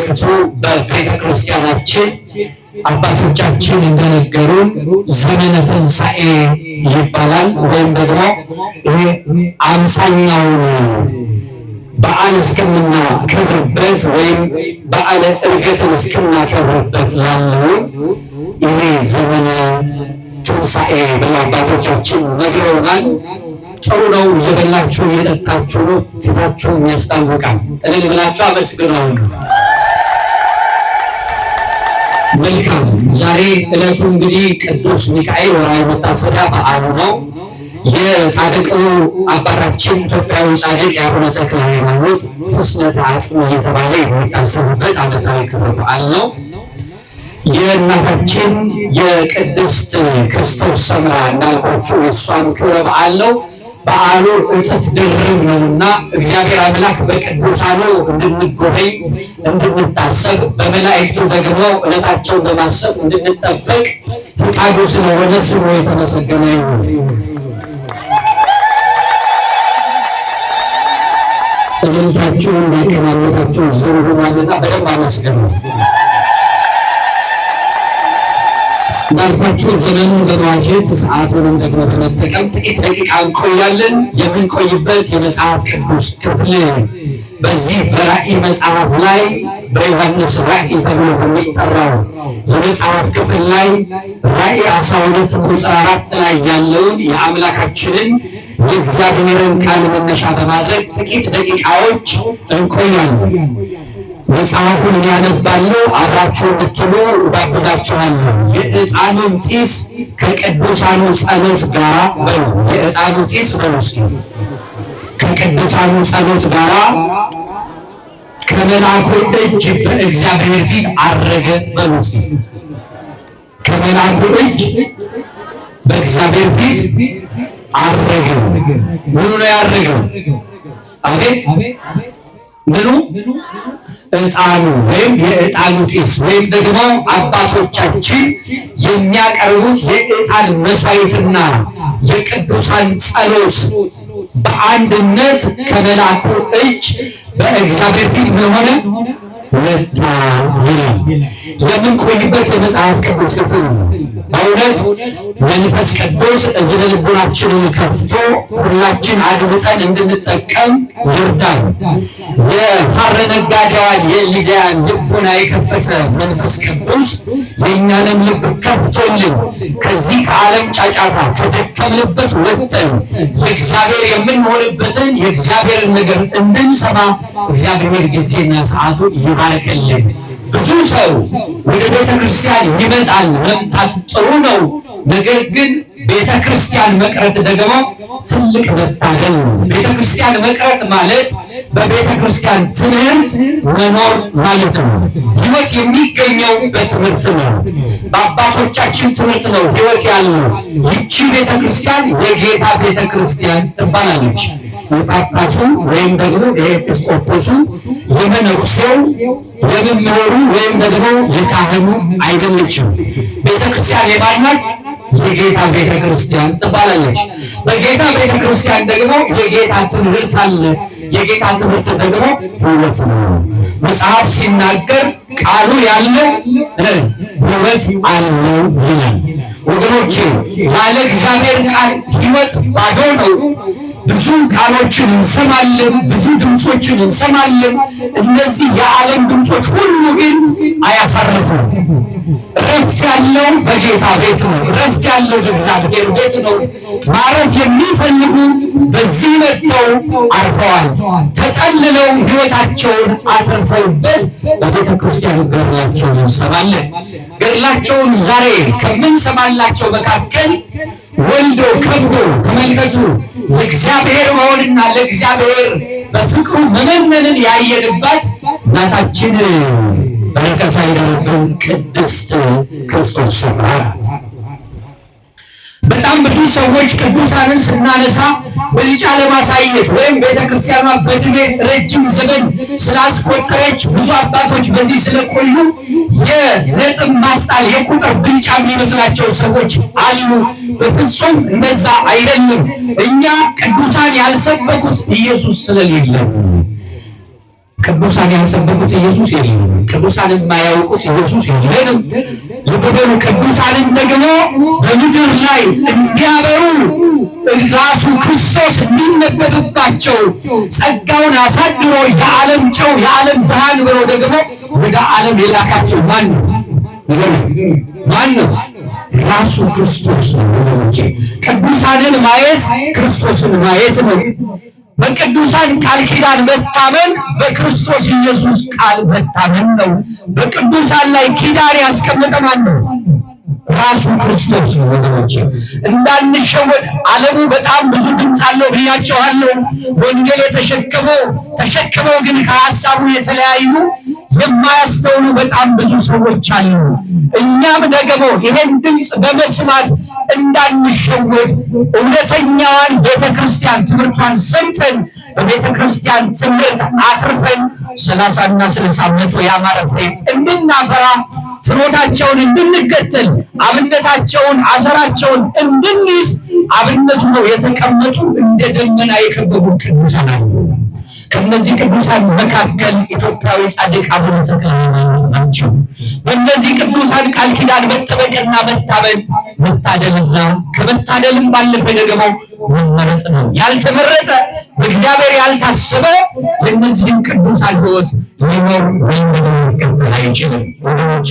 ወቅቱ በቤተ ክርስቲያናችን አባቶቻችን እንደነገሩን ዘመነ ትንሣኤ ይባላል። ወይም ደግሞ ይሄ አምሳኛው በዓል እስከምናከብርበት ወይም በዓለ ዕርገትን እስከምናከብርበት ያለውን ይሄ ዘመነ ትንሣኤ ብለው አባቶቻችን ነግረውናል። ጥሩ ነው። እየበላችሁ እየጠጣችሁ ነው። ፊታችሁን ያስታውቃል። እልል ብላችሁ አመስግነው። መልካም። ዛሬ ዕለቱ እንግዲህ ቅዱስ ሚካኤል ወርኃዊ መታሰቢያ በዓሉ ነው። የጻድቁ አባታችን ኢትዮጵያዊ ጻድቅ የአቡነ ተክለ ሃይማኖት ፍስለተ አጽም እየተባለ የሚታሰብበት ዓመታዊ ክብረ በዓል ነው። የእናታችን የቅድስት ክርስቶስ ሰምራ እንዳልኳችሁ የእሷም ክብረ በዓል ነው። በዓሉ እጥፍ ድርብ ነውና እግዚአብሔር አምላክ በቅዱሳኑ እንድንጎበኝ እንድንታሰብ፣ በመላእክቱ ደግሞ ዕለታቸውን በማሰብ እንድንጠበቅ ፈቃዱ ስለሆነ ስሙ የተመሰገነ ይሁን። እልልታችሁ እንዳይከማመጣችሁ ዞር ብሏልና በደንብ አመስግኑ። እንዳልኳችሁ ዘመኑን በመዋጀት ሰዓቱንም ደግሞ በመጠቀም ጥቂት ደቂቃ እንቆያለን። የምንቆይበት የመጽሐፍ ቅዱስ ክፍል በዚህ በራእይ መጽሐፍ ላይ በዮሐንስ ራእይ ተብሎ በሚጠራው የመጽሐፍ ክፍል ላይ ራእይ 12 ቁጥር 4 ላይ ያለውን የአምላካችንን የእግዚአብሔርን ቃል መነሻ በማድረግ ጥቂት ደቂቃዎች እንቆያለን። መጽሐፉን ያነባሉ። አብራችሁ እንድትሉ እጋብዛችኋለሁ። የዕጣኑን ጢስ ከቅዱሳኑ ጸሎት ጋራ በሉ። የዕጣኑ ጢስ በሉ እስኪ ከቅዱሳኑ ጸሎት ጋራ ከመልአኩ እጅ በእግዚአብሔር ፊት አረገ በሉ እስኪ ከመልአኩ እጅ በእግዚአብሔር ፊት አረገ። ምኑ ነው ያረገው? አቤት ምኑ? ዕጣኑ ወይም የዕጣኑ ጢስ ወይም ደግሞ አባቶቻችን የሚያቀርቡት የዕጣን መስዋዕትና የቅዱሳን ጸሎት በአንድነት ከመልአኩ እጅ በእግዚአብሔር ፊት ምን ሆነ? ወጣ ይላል። የምንቆይበት የመጽሐፍ ቅዱስ ክፍል ነው። በእውነት መንፈስ ቅዱስ እዝነ ልቡናችንን ከፍቶ ሁላችን አድምጠን እንድንጠቀም ይርዳል። የሐር ነጋዴዋን የሊዲያን ልቡና የከፈተ መንፈስ ቅዱስ የእኛንም ልብ ከፍቶልን ከዚህ ከዓለም ጫጫታ ከደከምንበት ወጥተን የእግዚአብሔር የምንሆንበትን የእግዚአብሔርን ነገር እንድንሰማ እግዚአብሔር ጊዜና ሰዓቱን ይባርክልን። ብዙ ሰው ወደ ቤተ ክርስቲያን ይመጣል። መምጣት ጥሩ ነው። ነገር ግን ቤተ ክርስቲያን መቅረት ደግሞ ትልቅ መታደል ነው። ቤተ ክርስቲያን መቅረት ማለት በቤተ ክርስቲያን ትምህርት መኖር ማለት ነው። ሕይወት የሚገኘው በትምህርት ነው። በአባቶቻችን ትምህርት ነው ሕይወት ያለው። ይቺ ቤተ ክርስቲያን የጌታ ቤተ ክርስቲያን ትባላለች። የጳጳሱ ወይም ደግሞ የኤጲስቆጶሱ የመነኩሴው የመምህሩ ወይም ደግሞ የካህኑ አይደለችም። ቤተክርስቲያን የማናት? የጌታ ቤተክርስቲያን ትባላለች። በጌታ ቤተክርስቲያን ደግሞ የጌታ ትምህርት አለ። የጌታ ትምህርት ደግሞ ሕይወት ነው። መጽሐፍ ሲናገር ቃሉ ያለው ሕይወት አለው ይላል። ወገኖቼ ያለ እግዚአብሔር ቃል ሕይወት ባዶ ነው። ብዙ ቃሎችን እንሰማለን፣ ብዙ ድምፆችን እንሰማለን። እነዚህ የዓለም ድምፆች ሁሉ ግን አያሳርፉም። ረፍት ያለው በጌታ ቤት ነው። ረፍት ያለው በእግዚአብሔር ቤት ነው። ማረፍ የሚፈልጉ በዚህ መጥተው አርፈዋል። ተጠልለው ሕይወታቸውን አትርፈውበት በቤተ ክርስቲያን ገድላቸውን እንሰማለን። ገድላቸውን ዛሬ ከምንሰማላቸው መካከል ወልዶ ከብዶ ተመልከቱ፣ ለእግዚአብሔር መሆንና ለእግዚአብሔር በፍቅሩ መመንመንን ያየንባት እናታችን በረከቷ ይደርብን ቅድስት ክርስቶስ ሰምራ ናት። በጣም ብዙ ሰዎች ቅዱሳንን ስናነሳ ብልጫ ለማሳየት ወይም ቤተክርስቲያኗ በዕድሜ ረጅም ዘመን ስላስቆጠረች ብዙ አባቶች በዚህ ስለቆዩ የነጥብ ማስጣል የቁጥር ብልጫ የሚመስላቸው ሰዎች አሉ። በፍጹም እንደዛ አይደለም። እኛ ቅዱሳን ያልሰበኩት ኢየሱስ ስለሌለ ቅዱሳን ያልሰበኩት ኢየሱስ የለም። ቅዱሳን የማያውቁት ኢየሱስ የለም። ልበሉ። ቅዱሳንን ደግሞ በምድር ላይ እንዲያበሩ ራሱ ክርስቶስ እንዲነበብባቸው ጸጋውን አሳድሮ የዓለም ጨው የዓለም ብርሃን ብሎ ደግሞ ወደ ዓለም የላካቸው ማን ነው? ማን ነው? ራሱ ክርስቶስ ነው። ቅዱሳንን ማየት ክርስቶስን ማየት ነው። በቅዱሳን ቃል ኪዳን መታመን በክርስቶስ ኢየሱስ ቃል መታመን ነው። በቅዱሳን ላይ ኪዳን ያስቀመጠ ማን ነው? ራሱ ክርስቶስ ነው። ወገኖች እንዳንሸወድ። ዓለሙ በጣም ብዙ ድምፅ አለው ብያቸዋለሁ። ወንጌል ተሸክመው ግን ከሀሳቡ የተለያዩ የማያስተውሉ በጣም ብዙ ሰዎች አሉ። እኛም ደግሞ ይሄን ድምፅ በመስማት እንዳንሸወድ እውነተኛዋን ቤተክርስቲያን ትምህርቷን ሰምተን በቤተክርስቲያን ትምህርት አትርፈን 30 እና 60 ዓመት ያማረ ፍሬ እንድናፈራ ፍኖታቸውን እንድንከተል አብነታቸውን አሰራቸውን እንድንይዝ አብነቱ ነው የተቀመጡ እንደ ደመና የከበቡ ቅዱሳን አሉ። ከነዚህ ቅዱሳን መካከል ኢትዮጵያዊ ጻድቅ አቡነ ተክለ ሃይማኖት ናቸው። በእነዚህ ቅዱሳን ቃል ኪዳን መጠበቅና መታመን መታደልና ከመታደልም ባለፈ ደግሞ መመረጥ ነው። ያልተመረጠ በእግዚአብሔር ያልታሰበ የእነዚህም ቅዱሳን ሕይወት ሊኖር ወይም ሊቀበል አይችልም። ወገኖቼ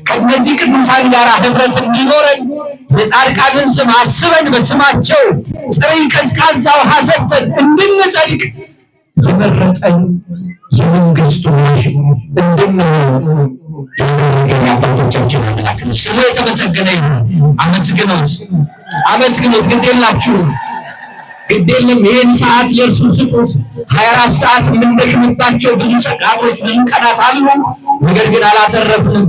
ከእነዚህ ቅዱሳን ጋር ህብረት እንዲኖረን የጻድቃንን ስም አስበን በስማቸው ጥሪ ቀዝቃዛ ውሃ ሰጥተን እንድንጸድቅ የመረጠን የመንግስቱ ወራሽ እንድንሆን ያደረገን የአባቶቻችን አምላክ ነው። ስሙ የተመሰገነ ይሁን። አመስግኑት። ግድ የላችሁም፣ ግድ የለም። ይህን ሰዓት ለእርሱ ስጡት። 24 ሰዓት የምንደክምባቸው ብዙ ሰዓቶች ብዙ ቀናት አሉ። ነገር ግን አላተረፍንም።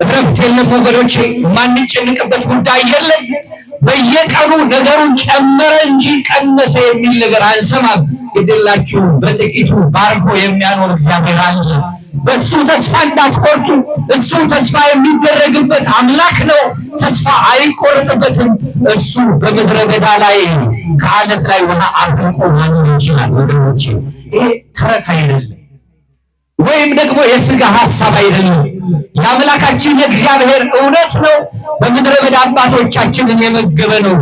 እረፍት የለም ወገኖቼ፣ የማንጨንቅበት ጉዳይ የለም። በየቀኑ ነገሩን ጨመረ እንጂ ቀነሰ የሚል ነገር አንሰማም። ግድላችሁ በጥቂቱ ባርኮ የሚያኖር እግዚአብሔር አለ። በሱ ተስፋ እንዳትቆርጡ። እሱ ተስፋ የሚደረግበት አምላክ ነው። ተስፋ አይቆረጥበትም። እሱ በምድረ በዳ ላይ ከአለት ላይ ውሃ አፍልቆ ማኖር ይችላል። ወገኖቼ ይሄ ተረት አይደለም፣ ወይም ደግሞ የሥጋ ሐሳብ አይደለም። የአምላካችን የእግዚአብሔር እውነት ነው። በምድረ በዳ አባቶቻችንን የመገበ ነው።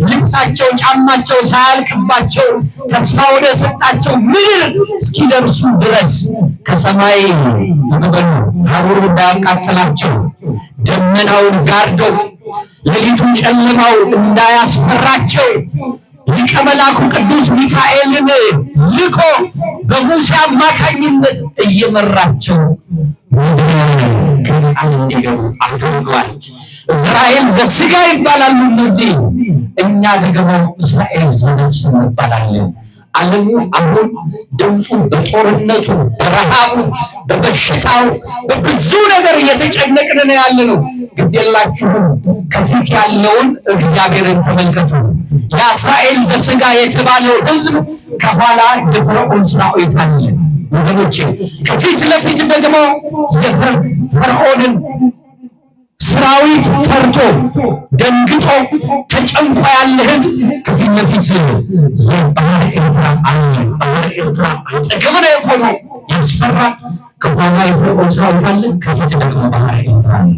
ልብሳቸው ጫማቸው ሳያልቅባቸው ተስፋ ወደ ሰጣቸው ምድር እስኪደርሱ ድረስ ከሰማይ ይበሉ ሐሩር እንዳያቃጥላቸው ደመናውን ጋርደው ሌሊቱን ጨለማው እንዳያስፈራቸው ሊቀ መላኩ ቅዱስ ሚካኤልን ልኮ በሙሴ አማካኝነት እየመራቸው ከነዓን እንዲገቡ አድርጓል። እስራኤል ዘሥጋ ይባላሉ እነዚህ። እኛ ደግሞ እስራኤል ዘነፍስ እንባላለን። ዓለሙ አሁን ድምፁ በጦርነቱ በረሃቡ በበሽታው በብዙ ነገር እየተጨነቅን ነው ያለነው። ግድ የላችሁም፣ ከፊት ያለውን እግዚአብሔርን ተመልከቱ። የእስራኤል ዘሥጋ የተባለው ሕዝብ ከኋላ የፈርዖን ሰራዊት አለ ወገኖቼ። ከፊት ለፊት ደግሞ የፈርዖንን ሰራዊት ፈርቶ ደንግጦ ተጨንቆ ያለ ሕዝብ ከፊት ለፊት የባህር ኤርትራ አለ። ባህር ኤርትራ አጠገብ ነው የቆመው፣ ያስፈራል። ከኋላ የፈርዖን ሰራዊት አለ፣ ከፊት ደግሞ ባህር ኤርትራ አለ።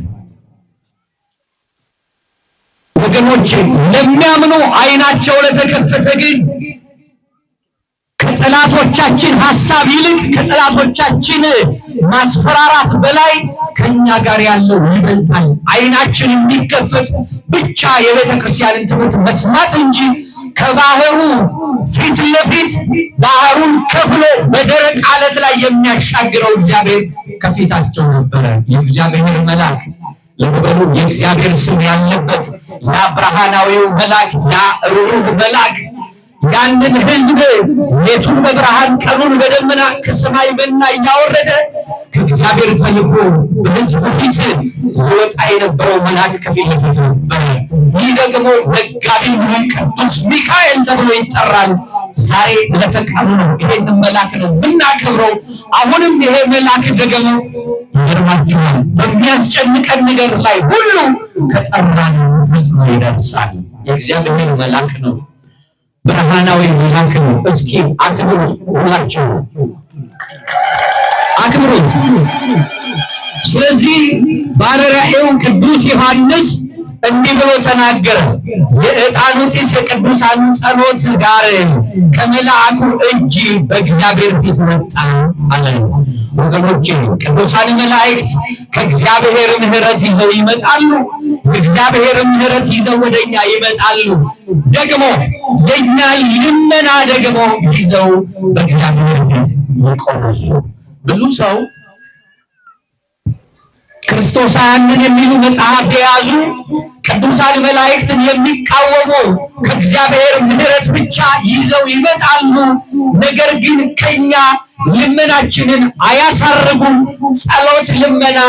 ወገኖቼ ለሚያምኑ ዓይናቸው ለተከፈተ ግን ከጠላቶቻችን ሐሳብ ይልቅ ከጠላቶቻችን ማስፈራራት በላይ ከኛ ጋር ያለው ይበልጣል። ዓይናችን የሚከፈት ብቻ የቤተ ክርስቲያንን ትምህርት መስማት እንጂ ከባህሩ ፊት ለፊት ባህሩን ከፍሎ በደረቅ አለት ላይ የሚያሻግረው እግዚአብሔር ከፊታቸው ነበረ። የእግዚአብሔር መልአክ ለበሉ የእግዚአብሔር ስም ያለበት ያ ብርሃናዊው መልአክ ያ ሩህ መልአክ ያንን ሕዝብ ሌቱን በብርሃን ቀኑን በደመና ከሰማይ መና እያወረደ ከእግዚአብሔር ተልኮ በሕዝቡ ፊት ይወጣ የነበረው መልአክ ከፊት ለፊት ነበረ። ይህ ደግሞ መጋቢ ቅዱስ ሚካኤል ተብሎ ይጠራል። ዛሬ ለተቀኑ ነው። ይሄን መልአክ ነው የምናከብረው። አሁንም ይሄ መልአክ ደግሞ ይገርማችኋል፣ በሚያስጨንቀን ነገር ላይ ሁሉ ከጠራን ፈጥኖ ይደርሳል። የእግዚአብሔር መልአክ ነው፣ ብርሃናዊ መልአክ ነው። እስኪ አክብሩት ሁላችሁ። አክብሩት። ስለዚህ ባለራእዩ ቅዱስ ዮሐንስ እንዲህ ብሎ ተናገረ። የዕጣኑ ጢስ የቅዱሳን ጸሎት ጋር ከመልአኩ እጅ በእግዚአብሔር ፊት መጣ አለ። ወገኖቼ ቅዱሳን መላእክት ከእግዚአብሔር ምሕረት ይዘው ይመጣሉ። የእግዚአብሔር ምሕረት ይዘው ወደኛ ይመጣሉ። ደግሞ የኛ ልመና ደግሞ ይዘው በእግዚአብሔር ፊት ይቆማሉ። ብዙ ሰው ክርስቶሳውያንን የሚሉ መጽሐፍ የያዙ ቅዱሳን መላእክትን የሚቃወሙ ከእግዚአብሔር ምሕረት ብቻ ይዘው ይመጣሉ። ነገር ግን ከኛ ልመናችንን አያሳርጉም፣ ጸሎት ልመና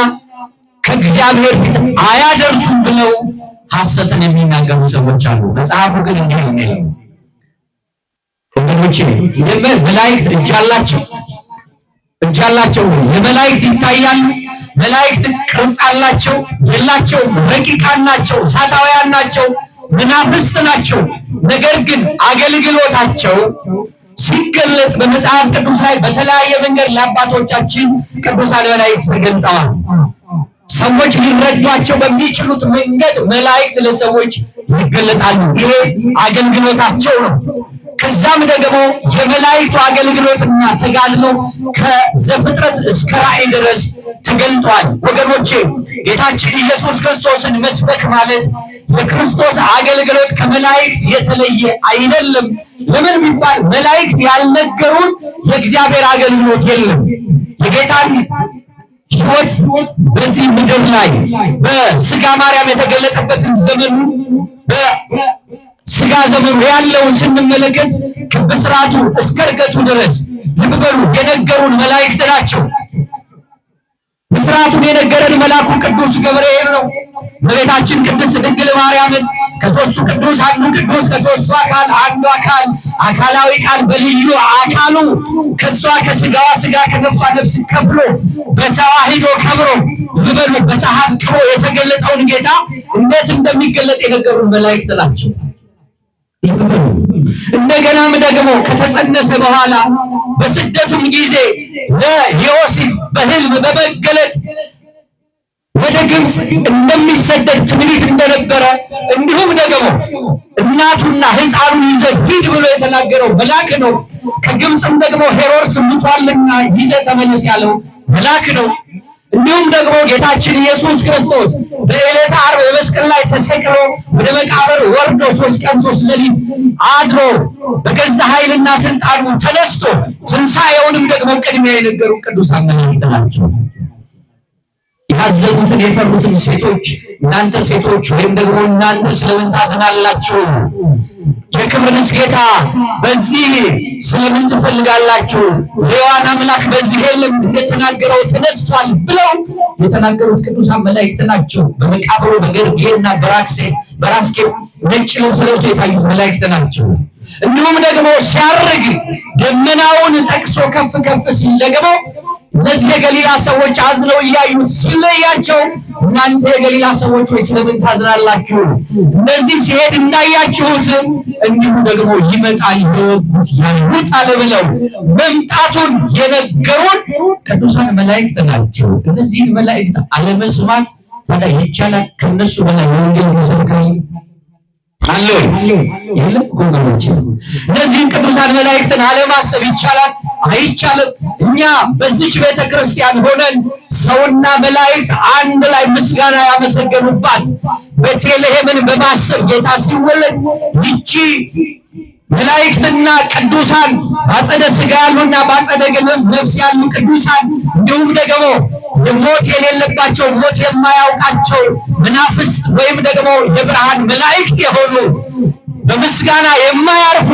ከእግዚአብሔር ፊት አያደርሱም ብለው ሐሰትን የሚናገሩ ሰዎች አሉ። መጽሐፉ ግን እንዲህ ነው የሚለው። ወገኖቼ መላእክት እጅ አላቸው። የመላእክት ይታያሉ። መላእክት ቅርጽ አላቸው የላቸውም። ረቂቃን ናቸው፣ እሳታውያን ናቸው፣ መናፍስት ናቸው። ነገር ግን አገልግሎታቸው ሲገለጽ በመጽሐፍ ቅዱስ ላይ በተለያየ መንገድ ለአባቶቻችን ቅዱሳን መላእክት ተገልጠዋል። ሰዎች ሊረዷቸው በሚችሉት መንገድ መላእክት ለሰዎች ይገለጣሉ። ይሄ አገልግሎታቸው ነው። ከዛም ደግሞ የመላእክቱ አገልግሎትና ተጋድሎ ከዘፍጥረት እስከ ራእይ ድረስ ተገልጧል። ወገኖቼ ጌታችን ኢየሱስ ክርስቶስን መስበክ ማለት የክርስቶስ አገልግሎት ከመላእክት የተለየ አይደለም። ለምን ቢባል መላእክት ያልነገሩን የእግዚአብሔር አገልግሎት የለም። የጌታን ሕይወት በዚህ ምድር ላይ በስጋ ማርያም የተገለጠበትን ዘመኑ በስጋ ዘመኑ ያለውን ስንመለከት ከብስራቱ እስከ ዕርገቱ ድረስ ልብ በሉ የነገሩን መላእክት ናቸው። ብስራቱን የነገረን መልአኩ ቅዱስ ገብርኤል ነው። እመቤታችን ቅድስት ድንግል ማርያምን ከሦስቱ ቅዱስ አንዱ ቅዱስ ከሦስቱ አካል አንዱ አካል አካላዊ ቃል በልዩ አካሉ ከሷ ከስጋዋ ስጋ ከነፍሷ ነፍስ ከፍሎ በተዋሂዶ ከብሮ ልበሉ በተሐቅቦ የተገለጠውን ጌታ እንዴት እንደሚገለጥ የነገሩን መላእክት ናቸው። እንደገናም ደግሞ ከተጸነሰ በኋላ በስደቱም ጊዜ ለዮሴፍ በሕልም በመገለጥ ወደ ግብፅ እንደሚሰደድ ትንቢት እንደነበረ እንዲሁም ደግሞ እናቱና ሕፃኑን ይዘህ ሂድ ብሎ የተናገረው መልአክ ነው። ከግብፅም ደግሞ ሄሮድስ ሙቷልና ይዘህ ተመለስ ያለው መልአክ ነው። እንዲሁም ደግሞ ጌታችን ኢየሱስ ክርስቶስ በዕለተ ዓርብ በመስቀል ላይ ተሰቅሎ ወደ መቃብር ወርዶ 3 ቀን 3 ሌሊት አድሮ በገዛ ኃይልና ስልጣኑ ተነስቶ ትንሣኤውንም ደግሞ ቅድሚያ የነገሩ ቅዱሳን መላእክት ናቸው። ያዘኑትን የፈሩትን ሴቶች እናንተ ሴቶች ወይም ደግሞ እናንተ ስለምን ታዝናላችሁ? የክብርንስ ጌታ በዚህ ስለምን ትፈልጋላችሁ? ሕያዋን አምላክ በዚህ የለም እንደተናገረው ተነስቷል ብለው የተናገሩት ቅዱሳን መላእክት ናቸው። በመቃብሩ በገርጌና በራስጌ ነጭ ልብስ ለብሰው የታዩት መላእክት ናቸው። እንዲሁም ደግሞ ሲያርግ ደመናውን ጠቅሶ ከፍ ከፍ ሲል ደግሞ እነዚህ የገሊላ ሰዎች አዝነው እያዩት ሲለያቸው እናንተ የገሊላ ሰዎች ወይ ስለምን ታዝናላችሁ? እነዚህ ሲሄድ እንዳያችሁት እንዲሁ ደግሞ ይመጣል ይወጉት ያዩታል ብለው መምጣቱን የነገሩን ቅዱሳን መላእክት ናቸው። እነዚህ መላእክት አለመስማት ታዲያ ይቻላል? ከነሱ በላይ ወንጌል መሰከረ አለ የለም? ጎንጎች እነዚህን ቅዱሳን መላእክትን አለማሰብ ይቻላል? አይቻልም። እኛ በዚች ቤተክርስቲያን ሆነን ሰውና መላእክት አንድ ላይ ምስጋና ያመሰገኑባት ቤተልሔምን በማሰብ ጌታ ሲወለድ ይቺ መላእክትና ቅዱሳን ባጸደ ሥጋ ያሉና ባጸደ ነፍስ ያሉ ቅዱሳን እንዲሁም ደግሞ ሞት የሌለባቸው ሞት የማያውቃቸው መናፍስት ወይም ደግሞ የብርሃን መላእክት የሆኑ በምስጋና የማያርፉ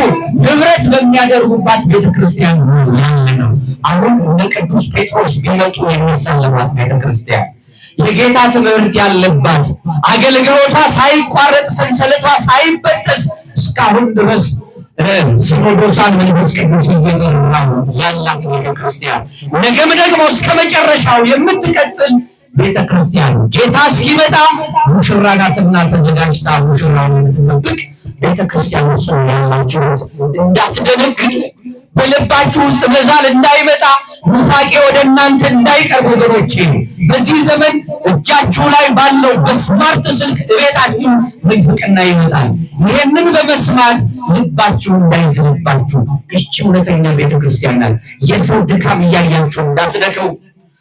ህብረት በሚያደርጉባት ቤተክርስቲያን ያለ ነው። አሁን እነ ቅዱስ ጴጥሮስ ቢመጡ የሚሰለሟት ቤተክርስቲያን የጌታ ትምህርት ያለባት አገልግሎቷ ሳይቋረጥ ሰንሰለቷ ሳይበጠስ እስካሁን ድረስ ሲኖዶሳን መንፈስ ቅዱስ እየመራው ያላት ቤተክርስቲያን ነገም ደግሞ እስከ መጨረሻው የምትቀጥል ቤተክርስቲያን ጌታ እስኪመጣ ሙሽራ ናትና ተዘጋጅታ ሙሽራውን የምትጠብቅ ቤተክርስቲያን ውስጥ ያላችሁ እንዳትደነግጡ፣ በልባችሁ ውስጥ መዛል እንዳይመጣ ኑፋቄ ወደ እናንተ እንዳይቀርብ ወገኖቼ፣ በዚህ ዘመን እጃችሁ ላይ ባለው በስማርት ስልክ እቤታችሁ ምንፍቅና ይመጣል። ይሄንን በመስማት ልባችሁ እንዳይዝልባችሁ። ይህች እውነተኛ ቤተክርስቲያን ናት። የሰው ድካም እያያችሁ እንዳትደክሙ።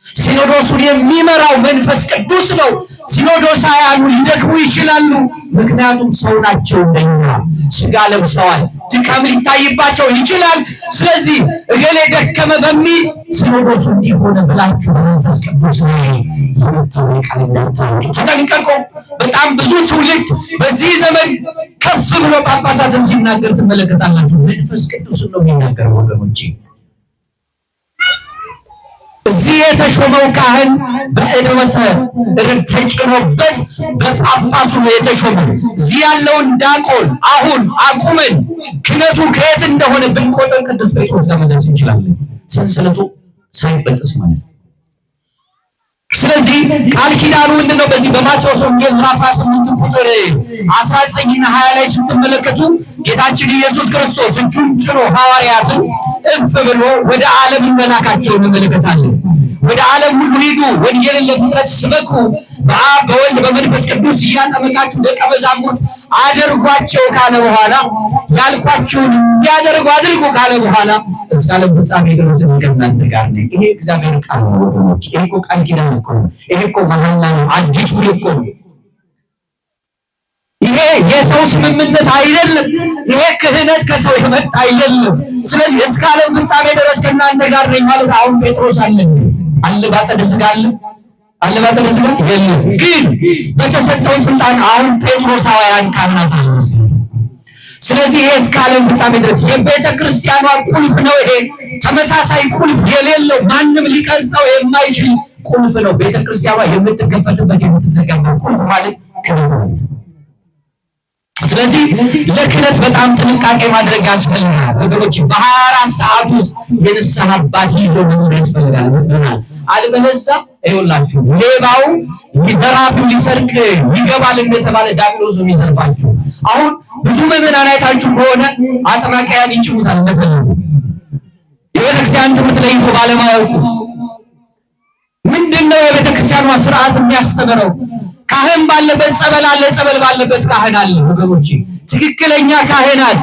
ሲኖዶሱን የሚመራው መንፈስ ቅዱስ ነው። ሲኖዶሳውያኑ ሊደክሙ ይችላሉ፣ ምክንያቱም ሰው ናቸው፣ እንደኛ ስጋ ለብሰዋል፣ ድካም ሊታይባቸው ይችላል። ስለዚህ እገሌ ደከመ በሚል ሲኖዶሱ እንዲሆነ ብላችሁ በመንፈስ ቅዱስ ላይ የመታወቂያ ቃል እንዳታወጡ ተጠንቀቁ። በጣም ብዙ ትውልድ በዚህ ዘመን ከፍ ብሎ ጳጳሳትን ሲናገር ትመለከታላችሁ። መንፈስ ቅዱስን ነው የሚናገረው ወገኖቼ። እዚህ የተሾመው ካህን በዕድመተ ርድ ተጭኖበት በጳጳሱ ነው የተሾመው። እዚህ ያለውን ዲያቆን አሁን አቁመን ክህነቱ ከየት እንደሆነ ብንቆጥር ቅዱስ ጴጥሮስ ጋር መድረስ እንችላለን፣ ሰንሰለቱ ሳይበጥስ ማለት ነው። ስለዚህ ቃል ኪዳኑ ምንድነው? በዚህ በማቴዎስ ወንጌል ምዕራፍ 28 ቁጥር 19 እና 20 ላይ ስትመለከቱ ጌታችን ኢየሱስ ክርስቶስ እጁን ጭኖ ሐዋርያትን እፍ ብሎ ወደ ዓለም መላካቸውን እንመለከታለን። ወደ ዓለም ሁሉ ሂዱ፣ ወንጌልን ለፍጥረት ስበኩ፣ በአብ በወልድ በመንፈስ ቅዱስ እያጠመቃችሁ ደቀ መዛሙርት አድርጓቸው ካለ በኋላ ያልኳችሁን እንዲያደርጉ አድርጉ ካለ በኋላ እስከ ዓለም ፍጻሜ ድረስ ከእናንተ ጋር ነኝ። ይሄ እግዚአብሔር ቃል ነው ወገኖች። ይሄ እኮ ቃል ኪዳን እኮ ነው። ይሄ እኮ መሐላ ነው። አዲስ ውል እኮ ነው። ይሄ የሰው ስምምነት አይደለም። ይሄ ክህነት ከሰው የመጣ አይደለም። ስለዚህ እስከ ዓለም ፍጻሜ ድረስ ከእናንተ ጋር ነኝ ማለት አሁን ጴጥሮስ አለ ባጸደ ሥጋ አለ ባጸደ ሥጋ የለም። ግን በተሰጠው ስልጣን አሁን ጴጥሮሳውያን ካህናት አሉ። ስለዚህ ይሄ እስከ ዓለም ፍጻሜ ድረስ የቤተ ክርስቲያኗ ቁልፍ ነው። ይሄ ተመሳሳይ ቁልፍ የሌለው ማንም ሊቀርጸው የማይችል ቁልፍ ነው። ቤተ ክርስቲያኗ የምትከፈትበት የምትዘጋበት ቁልፍ ማለት ክህነት ነው። ስለዚህ ለክህነት በጣም ጥንቃቄ ማድረግ ያስፈልጋል ወገኖች። በ24 ሰዓት ውስጥ የንስሐ አባት ይዞ መኖር ያስፈልጋል። አለበለዚያ ይኸውላችሁ ሌባው ዘራፊው ሊሰርቅ ይገባል እንደተባለ ዲያብሎስ ነው የሚዘርፋችሁ። አሁን ብዙ ምዕመናን አይታችሁ ከሆነ አጥማቂያን ይጭሙታል እንደፈለጉ። የቤተክርስቲያን ትምህርት ለይቶ ባለማወቁ ምንድነው የቤተክርስቲያኗ ስርዓት የሚያስተምረው? ካህን ባለበት ጸበል አለ፣ ጸበል ባለበት ካህን አለ ወገኖች። ትክክለኛ ካህናት